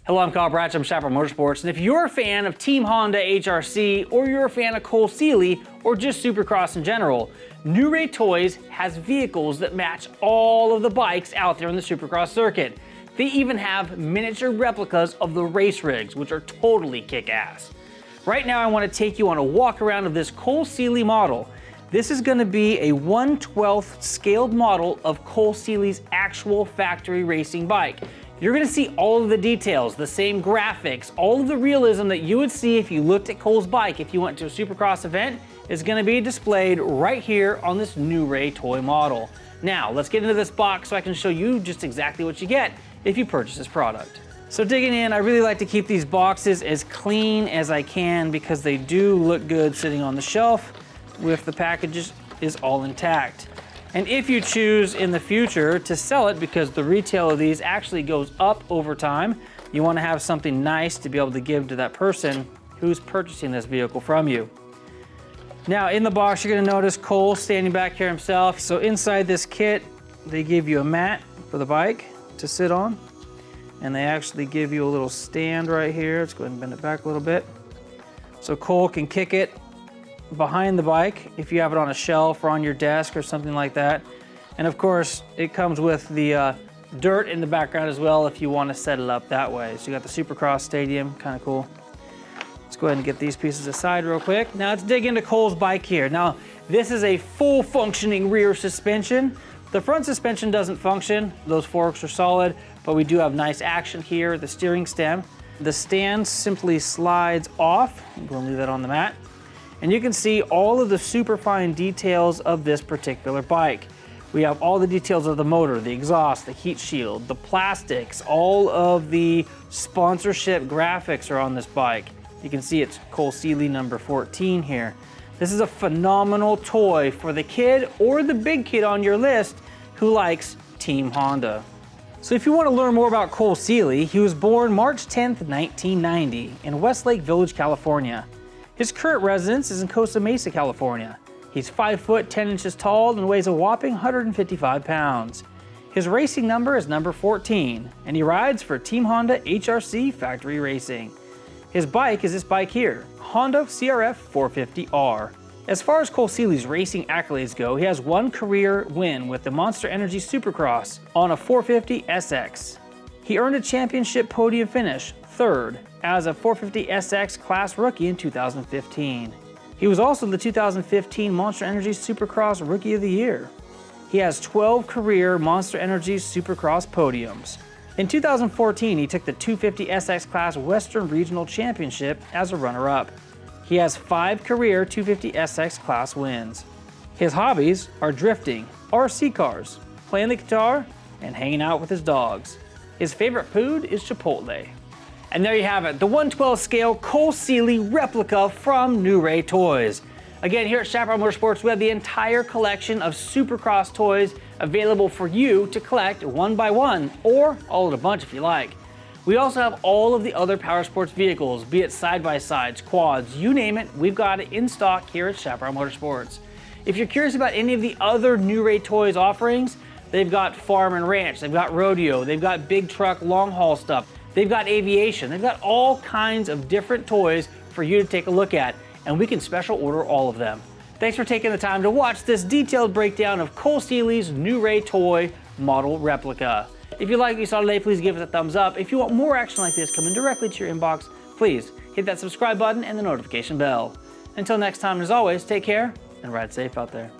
Hello, I'm Kyle Bratch, I'm Chaparral Motorsports, and if you're a fan of Team Honda HRC, or you're a fan of Cole Seely, or just Supercross in general, New Ray Toys has vehicles that match all of the bikes out there on the Supercross circuit. They even have miniature replicas of the race rigs, which are totally kick-ass. Right now I want to take you on a walk around of this Cole Seely model. This is going to be a 1/12 scaled model of Cole Seely's actual factory racing bike. You're going to see all of the details, the same graphics, all of the realism that you would see if you looked at Cole's bike if you went to a Supercross event is going to be displayed right here on this New Ray toy model. Now, let's get into this box so I can show you just exactly what you get if you purchase this product. So digging in, I really like to keep these boxes as clean as I can because they do look good sitting on the shelf if the package is all intact. And if you choose in the future to sell it, because the retail of these actually goes up over time, you want to have something nice to be able to give to that person who's purchasing this vehicle from you. Now in the box, you're going to notice Cole standing back here himself. So inside this kit, they give you a mat for the bike to sit on. And they actually give you a little stand right here. Let's go ahead and bend it back a little bit. So Cole can kick it behind the bike if you have it on a shelf or on your desk or something like that. And of course, it comes with the dirt in the background as well if you want to set it up that way. So you got the Supercross Stadium, kind of cool. Let's go ahead and get these pieces aside real quick. Now let's dig into Cole's bike here. Now, this is a full functioning rear suspension. The front suspension doesn't function. Those forks are solid, but we do have nice action here, the steering stem. The stand simply slides off. I'm going to leave that on the mat. And you can see all of the super fine details of this particular bike. We have all the details of the motor, the exhaust, the heat shield, the plastics, all of the sponsorship graphics are on this bike. You can see it's Cole Seely number 14 here. This is a phenomenal toy for the kid or the big kid on your list who likes Team Honda. So if you want to learn more about Cole Seely, he was born March 10th, 1990 in Westlake Village, California. His current residence is in Costa Mesa, California. He's 5 foot 10 inches tall and weighs a whopping 155 pounds. His racing number is number 14, and he rides for Team Honda HRC Factory Racing. His bike is this bike here, Honda CRF450R. As far as Cole Seely's racing accolades go, he has one career win with the Monster Energy Supercross on a 450 SX. He earned a championship podium finish, third, as a 450 SX class rookie in 2015. He was also the 2015 Monster Energy Supercross Rookie of the Year. He has 12 career Monster Energy Supercross podiums. In 2014, he took the 250 SX class Western Regional Championship as a runner-up. He has 5 career 250 SX class wins. His hobbies are drifting, RC cars, playing the guitar, and hanging out with his dogs. His favorite food is Chipotle. And there you have it, the 1/12 scale Cole Seely replica from New Ray Toys. Again, here at Chaparral Motorsports, we have the entire collection of Supercross toys available for you to collect one by one, or all in a bunch if you like. We also have all of the other power sports vehicles, be it side-by-sides, quads, you name it, we've got it in stock here at Chaparral Motorsports. If you're curious about any of the other New Ray Toys offerings, they've got farm and ranch, they've got rodeo, they've got big truck long haul stuff, they've got aviation, they've got all kinds of different toys for you to take a look at, and we can special order all of them. Thanks for taking the time to watch this detailed breakdown of Cole Seely's New Ray Toy model replica. If you like what you saw today, please give us a thumbs up. If you want more action like this coming directly to your inbox, please hit that subscribe button and the notification bell. Until next time, as always, take care and ride safe out there.